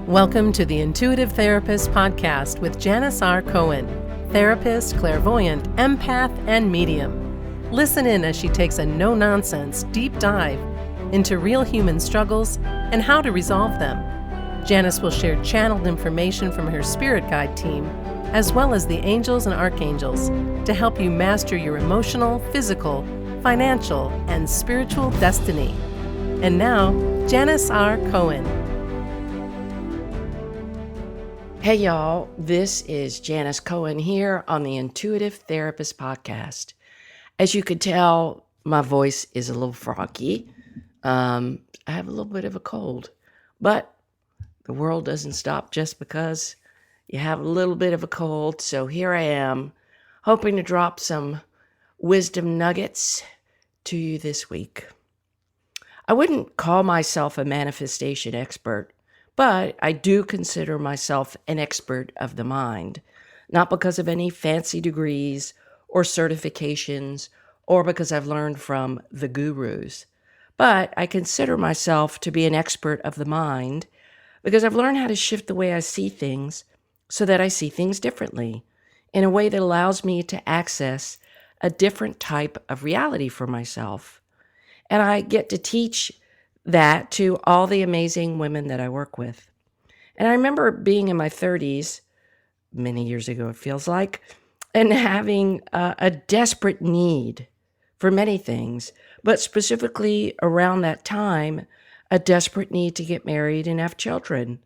Welcome to the Intuitive Therapist Podcast with Janis R. Cohen, therapist, clairvoyant, empath, and medium. Listen in as she takes a no-nonsense deep dive into real human struggles and how to resolve them. Janis will share channeled information from her spirit guide team, as well as the angels and archangels, to help you master your emotional, physical, financial, and spiritual destiny. And now, Janis R. Cohen. Hey y'all, this is Janis Cohen here on the Intuitive Therapist Podcast. As you could tell, my voice is a little froggy. I have a little bit of a cold, but the world doesn't stop just because you have a little bit of a cold. So here I am, hoping to drop some wisdom nuggets to you this week. I wouldn't call myself a manifestation expert, but I do consider myself an expert of the mind, not because of any fancy degrees or certifications or because I've learned from the gurus, but I consider myself to be an expert of the mind because I've learned how to shift the way I see things so that I see things differently in a way that allows me to access a different type of reality for myself. And I get to teach that to all the amazing women that I work with. And I remember being in my 30s, many years ago it feels like, and having a desperate need for many things, but specifically around that time, a desperate need to get married and have children.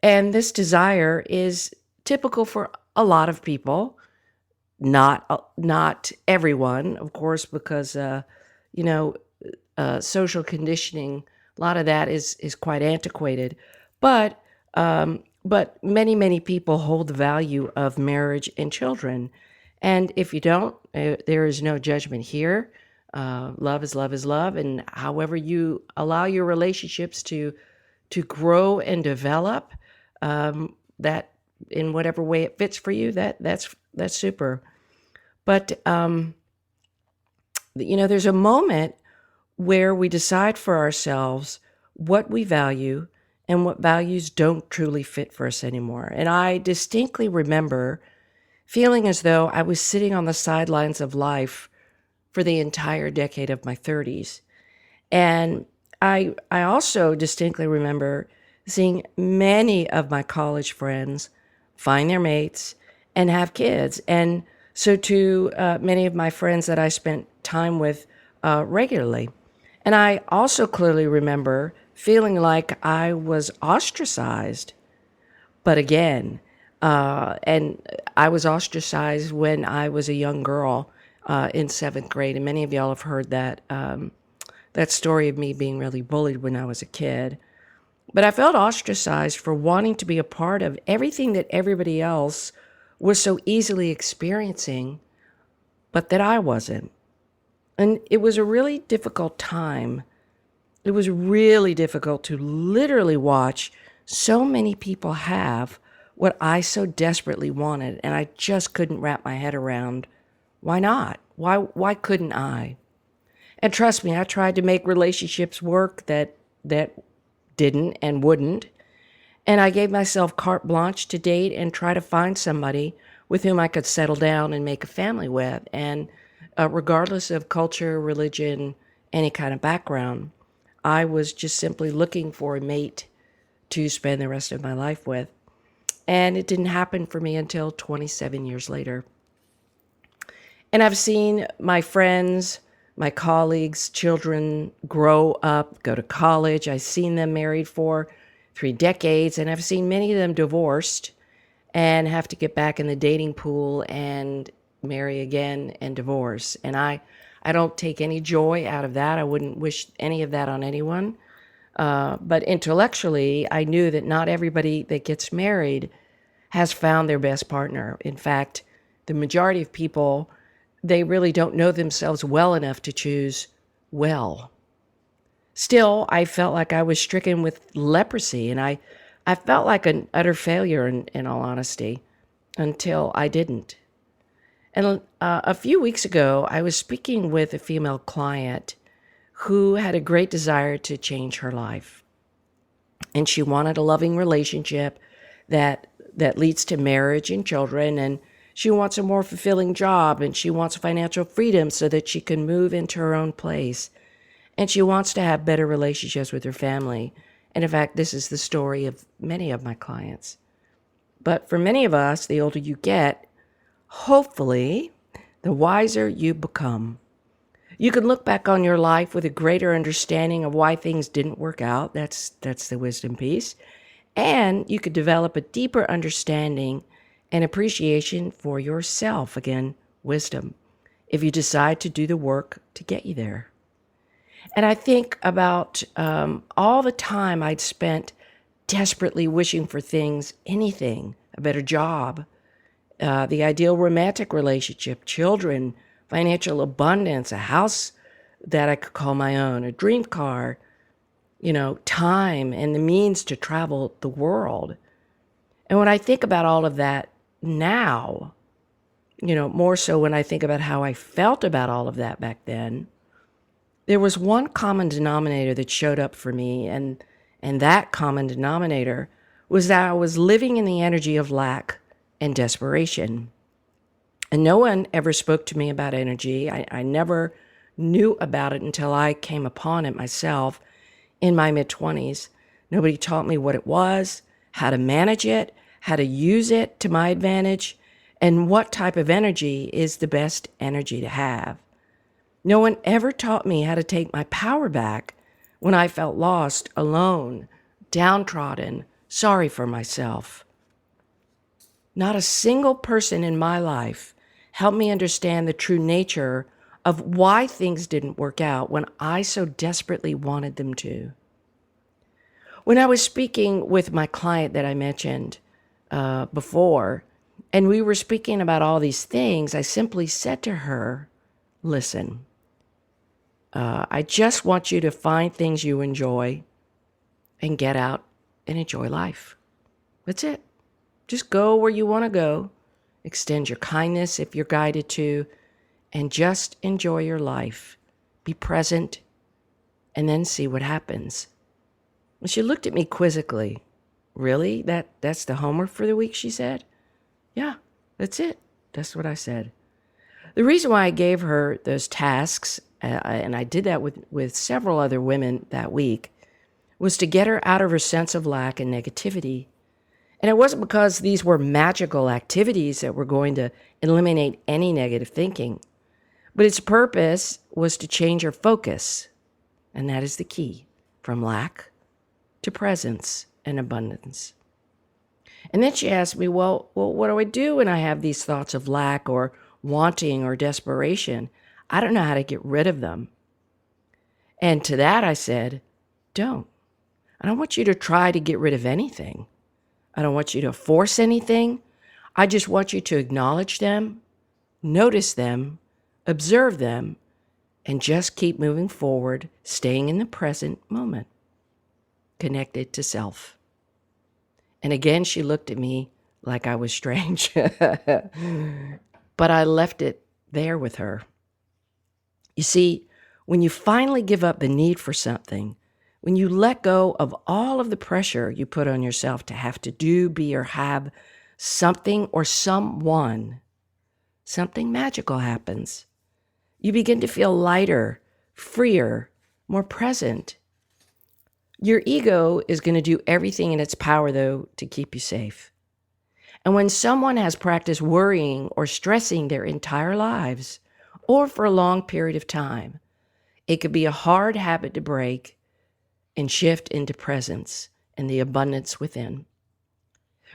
And this desire is typical for a lot of people, not everyone, of course, because, social conditioning, a lot of that is quite antiquated, but many people hold the value of marriage and children. And if you don't, there is no judgment here. Love is love, and however you allow your relationships to grow and develop, that in whatever way it fits for you, that's super. But there's a moment where we decide for ourselves what we value and what values don't truly fit for us anymore. And I distinctly remember feeling as though I was sitting on the sidelines of life for the entire decade of my 30s. And I also distinctly remember seeing many of my college friends find their mates and have kids. And so too, many of my friends that I spent time with regularly. And I also clearly remember feeling like I was ostracized. But again, and I was ostracized when I was a young girl in 7th grade. And many of y'all have heard that story of me being really bullied when I was a kid. But I felt ostracized for wanting to be a part of everything that everybody else was so easily experiencing, but that I wasn't. And it was a really difficult time. It was really difficult to literally watch so many people have what I so desperately wanted, and I just couldn't wrap my head around why not? Why couldn't I? And trust me, I tried to make relationships work that didn't and wouldn't. And I gave myself carte blanche to date and try to find somebody with whom I could settle down and make a family with. And regardless of culture, religion, any kind of background, I was just simply looking for a mate to spend the rest of my life with. And it didn't happen for me until 27 years later. And I've seen my friends, my colleagues, children grow up, go to college. I've seen them married for 3 decades, and I've seen many of them divorced and have to get back in the dating pool and marry again and divorce. And I don't take any joy out of that. I wouldn't wish any of that on anyone. But intellectually, I knew that not everybody that gets married has found their best partner. In fact, the majority of people, they really don't know themselves well enough to choose well. Still, I felt like I was stricken with leprosy, and I felt like an utter failure in all honesty until I didn't. And a few weeks ago, I was speaking with a female client who had a great desire to change her life. and she wanted a loving relationship that leads to marriage and children, and she wants a more fulfilling job, and she wants financial freedom so that she can move into her own place, and she wants to have better relationships with her family. And in fact, this is the story of many of my clients. But for many of us, the older you get, hopefully, the wiser you become. You can look back on your life with a greater understanding of why things didn't work out. That's the wisdom piece. And you could develop a deeper understanding and appreciation for yourself. Again, wisdom, if you decide to do the work to get you there. And I think about all the time I'd spent desperately wishing for things, anything, a better job, the ideal romantic relationship, children, financial abundance, a house that I could call my own, a dream car, time and the means to travel the world. And when I think about all of that now, more so when I think about how I felt about all of that back then, there was one common denominator that showed up for me, and that common denominator was that I was living in the energy of lack and desperation. And no one ever spoke to me about energy. I never knew about it until I came upon it myself in my mid-20s. Nobody taught me what it was, how to manage it, how to use it to my advantage, and what type of energy is the best energy to have. No one ever taught me how to take my power back when I felt lost, alone, downtrodden, sorry for myself. Not a single person in my life helped me understand the true nature of why things didn't work out when I so desperately wanted them to. When I was speaking with my client that I mentioned before, and we were speaking about all these things, I simply said to her, listen, I just want you to find things you enjoy and get out and enjoy life. That's it. Just go where you want to go. Extend your kindness if you're guided to, and just enjoy your life. Be present, and then see what happens. And she looked at me quizzically. Really? That's the homework for the week, she said. Yeah, that's it. That's what I said. The reason why I gave her those tasks, and I did that with several other women that week, was to get her out of her sense of lack and negativity. And it wasn't because these were magical activities that were going to eliminate any negative thinking, but its purpose was to change her focus. And that is the key, from lack to presence and abundance. And then she asked me, well, what do I do when I have these thoughts of lack or wanting or desperation? I don't know how to get rid of them. And to that I said, don't. I don't want you to try to get rid of anything. I don't want you to force anything. I just want you to acknowledge them, notice them, observe them, and just keep moving forward, staying in the present moment, connected to self. And again, she looked at me like I was strange, but I left it there with her. You see, when you finally give up the need for something, when you let go of all of the pressure you put on yourself to have to do, be, or have something or someone, something magical happens. You begin to feel lighter, freer, more present. Your ego is going to do everything in its power, though, to keep you safe. And when someone has practiced worrying or stressing their entire lives, or for a long period of time, it could be a hard habit to break and shift into presence and the abundance within.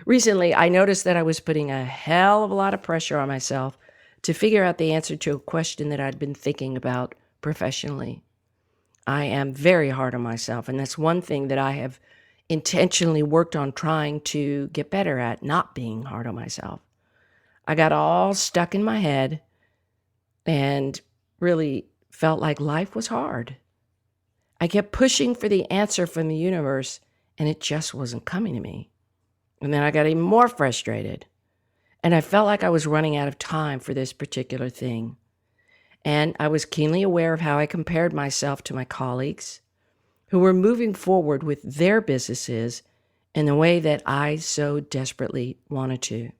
Recently, I noticed that I was putting a hell of a lot of pressure on myself to figure out the answer to a question that I'd been thinking about professionally. I am very hard on myself, and that's one thing that I have intentionally worked on trying to get better at, not being hard on myself. I got all stuck in my head and really felt like life was hard. I kept pushing for the answer from the universe, and it just wasn't coming to me. And then I got even more frustrated, and I felt like I was running out of time for this particular thing. And I was keenly aware of how I compared myself to my colleagues, who were moving forward with their businesses in the way that I so desperately wanted to.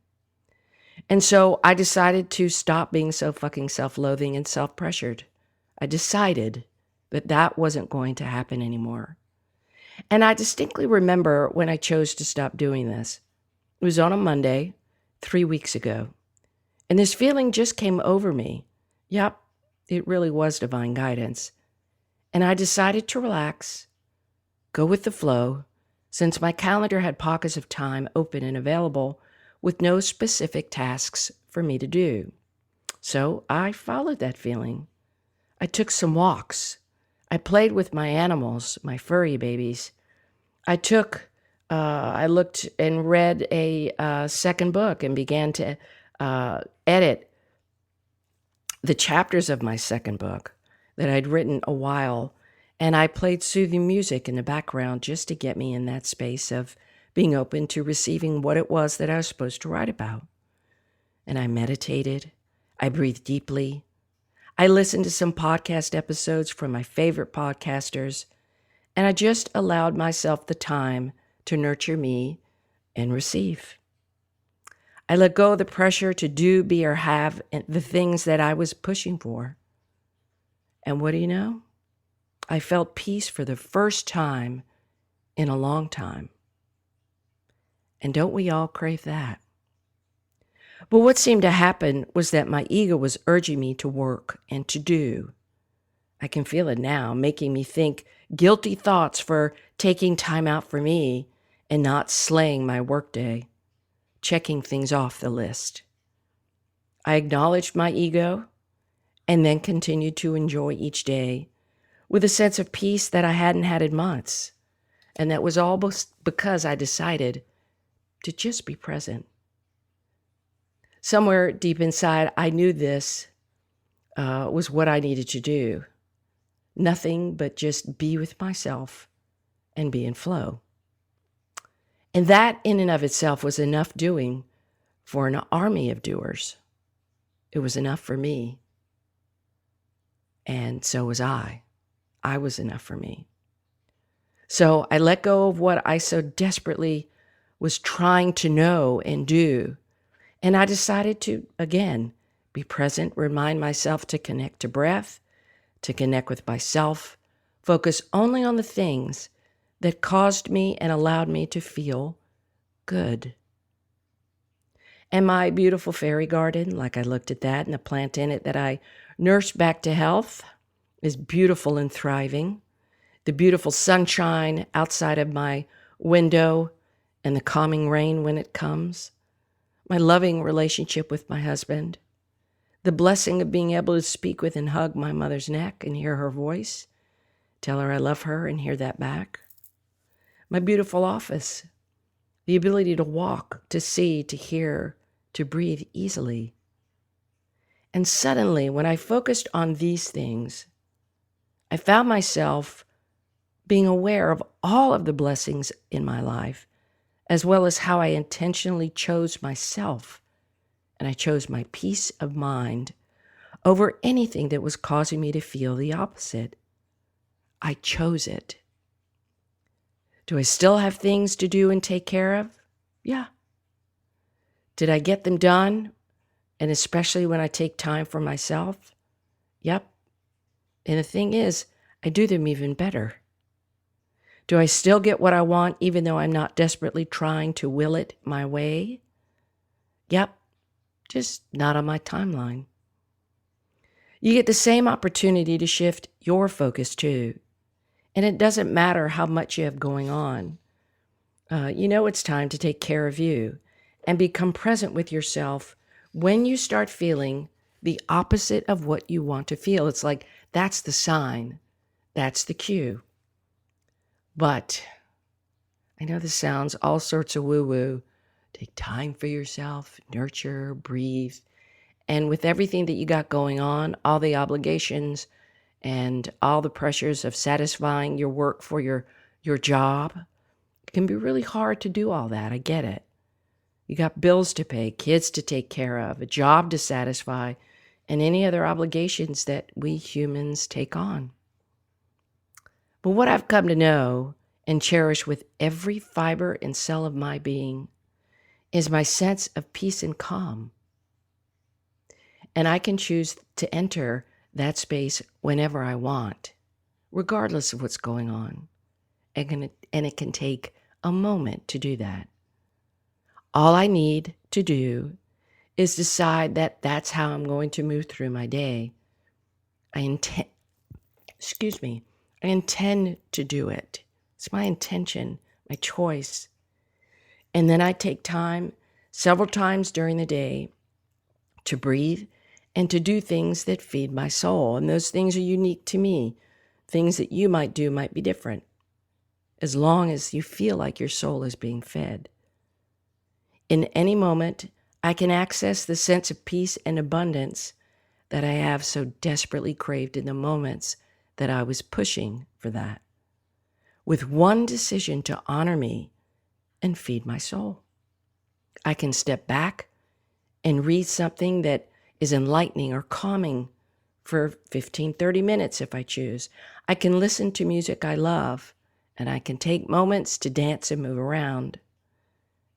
And so I decided to stop being so fucking self-loathing and self-pressured. I decided that that wasn't going to happen anymore. And I distinctly remember when I chose to stop doing this. It was on a Monday, 3 weeks ago. And this feeling just came over me. Yep, it really was divine guidance. And I decided to relax, go with the flow, since my calendar had pockets of time open and available with no specific tasks for me to do. So I followed that feeling. I took some walks. I played with my animals, my furry babies. I looked and read a second book and began to edit the chapters of my second book that I'd written a while. And I played soothing music in the background just to get me in that space of being open to receiving what it was that I was supposed to write about. And I meditated. I breathed deeply. I listened to some podcast episodes from my favorite podcasters. And I just allowed myself the time to nurture me and receive. I let go of the pressure to do, be, or have the things that I was pushing for. And what do you know? I felt peace for the first time in a long time. And don't we all crave that? But what seemed to happen was that my ego was urging me to work and to do. I can feel it now, making me think guilty thoughts for taking time out for me and not slaying my workday, checking things off the list. I acknowledged my ego and then continued to enjoy each day with a sense of peace that I hadn't had in months. And that was almost because I decided to just be present. Somewhere deep inside, I knew this was what I needed to do. Nothing but just be with myself and be in flow. And that in and of itself was enough doing for an army of doers. It was enough for me. And so was I. I was enough for me. So I let go of what I so desperately was trying to know and do. And I decided to, again, be present, remind myself to connect to breath, to connect with myself, focus only on the things that caused me and allowed me to feel good. And my beautiful fairy garden, like I looked at that and the plant in it that I nursed back to health, is beautiful and thriving. The beautiful sunshine outside of my window and the calming rain when it comes. My loving relationship with my husband. The blessing of being able to speak with and hug my mother's neck and hear her voice. Tell her I love her and hear that back. My beautiful office. The ability to walk, to see, to hear, to breathe easily. And suddenly, when I focused on these things, I found myself being aware of all of the blessings in my life, as well as how I intentionally chose myself. And I chose my peace of mind over anything that was causing me to feel the opposite. I chose it. Do I still have things to do and take care of? Yeah. Did I get them done? And especially when I take time for myself? Yep. And the thing is, I do them even better. Do I still get what I want even though I'm not desperately trying to will it my way? Yep. Just not on my timeline. You get the same opportunity to shift your focus too. And it doesn't matter how much you have going on. You know it's time to take care of you and become present with yourself when you start feeling the opposite of what you want to feel. It's like, that's the sign. That's the cue. But I know this sounds all sorts of woo-woo. Take time for yourself, nurture, breathe. And with everything that you got going on, all the obligations and all the pressures of satisfying your work for your job, it can be really hard to do all that. I get it. You got bills to pay, kids to take care of, a job to satisfy, and any other obligations that we humans take on. But what I've come to know and cherish with every fiber and cell of my being is my sense of peace and calm. And I can choose to enter that space whenever I want, regardless of what's going on. And it can take a moment to do that. All I need to do is decide that that's how I'm going to move through my day. I intend to do it. It's my intention, my choice. And then I take time, several times during the day, to breathe and to do things that feed my soul. And those things are unique to me. Things that you might do might be different, as long as you feel like your soul is being fed. In any moment, I can access the sense of peace and abundance that I have so desperately craved in the moments that I was pushing for that, with one decision to honor me and feed my soul. I can step back and read something that is enlightening or calming for 15, 30 minutes if I choose. I can listen to music I love, and I can take moments to dance and move around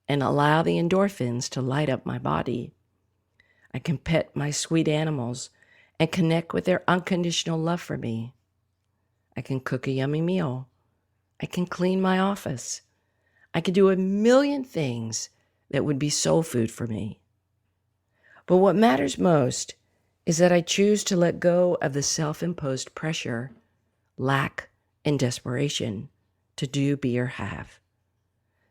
and allow the endorphins to light up my body. I can pet my sweet animals and connect with their unconditional love for me. I can cook a yummy meal. I can clean my office. I can do a million things that would be soul food for me. But what matters most is that I choose to let go of the self-imposed pressure, lack, and desperation to do, be, or have.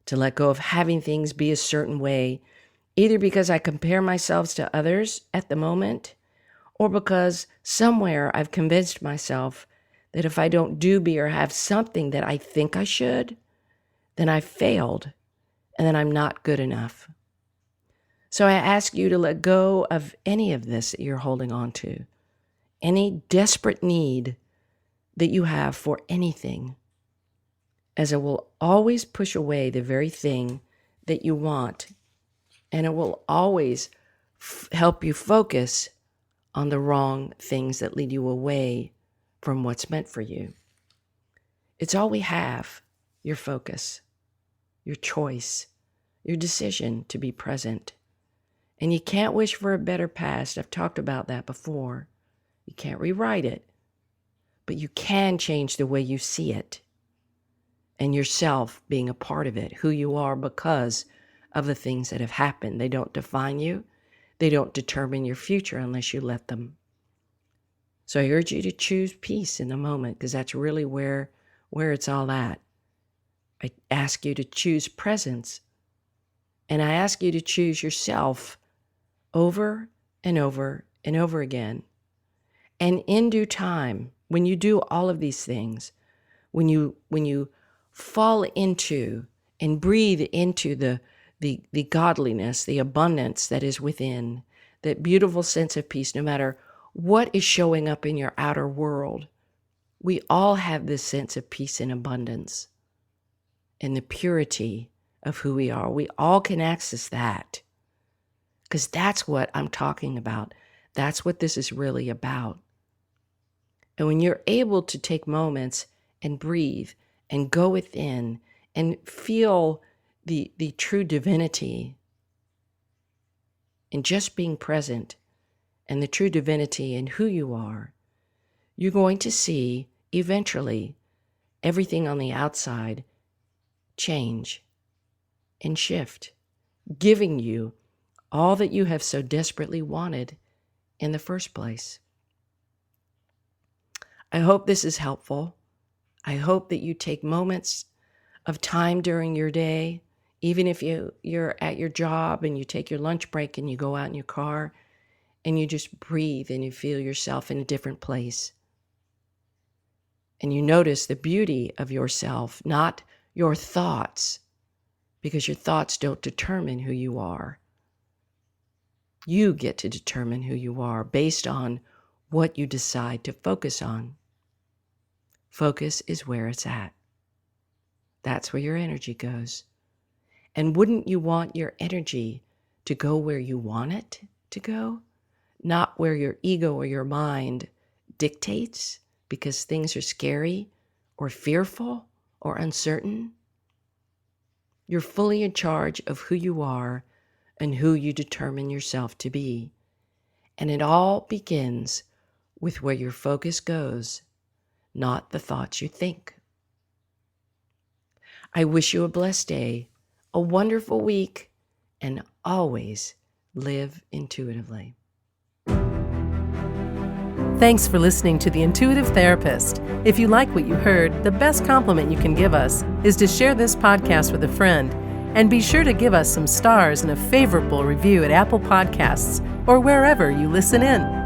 To let go of having things be a certain way, either because I compare myself to others at the moment, or because somewhere I've convinced myself that if I don't do, be, or have something that I think I should, then I've failed and then I'm not good enough. So I ask you to let go of any of this that you're holding on to, any desperate need that you have for anything, as it will always push away the very thing that you want, and it will always help you focus on the wrong things that lead you away from what's meant for you. It's all we have, your focus, your choice, your decision to be present. And you can't wish for a better past. I've talked about that before. You can't rewrite it, but you can change the way you see it and yourself being a part of it, who you are because of the things that have happened. They don't define you. They don't determine your future unless you let them. So I urge you to choose peace in the moment, because that's really where it's all at. I ask you to choose presence, and I ask you to choose yourself over and over and over again. And in due time, when you do all of these things, when you fall into and breathe into the godliness, the abundance that is within, that beautiful sense of peace, no matter what is showing up in your outer world, we all have this sense of peace and abundance and the purity of who we are. We all can access that, because that's what I'm talking about. That's what this is really about. And when you're able to take moments and breathe and go within and feel the true divinity in just being present and the true divinity in who you are, you're going to see eventually everything on the outside change and shift, giving you all that you have so desperately wanted in the first place. I hope this is helpful. I hope that you take moments of time during your day, even if you're at your job and you take your lunch break and you go out in your car and you just breathe and you feel yourself in a different place. And you notice the beauty of yourself, not your thoughts, because your thoughts don't determine who you are. You get to determine who you are based on what you decide to focus on. Focus is where it's at. That's where your energy goes. And wouldn't you want your energy to go where you want it to go? Not where your ego or your mind dictates because things are scary or fearful or uncertain. You're fully in charge of who you are and who you determine yourself to be. And it all begins with where your focus goes, not the thoughts you think. I wish you a blessed day, a wonderful week, and always live intuitively. Thanks for listening to The Intuitive Therapist. If you like what you heard, the best compliment you can give us is to share this podcast with a friend. And be sure to give us some stars and a favorable review at Apple Podcasts or wherever you listen in.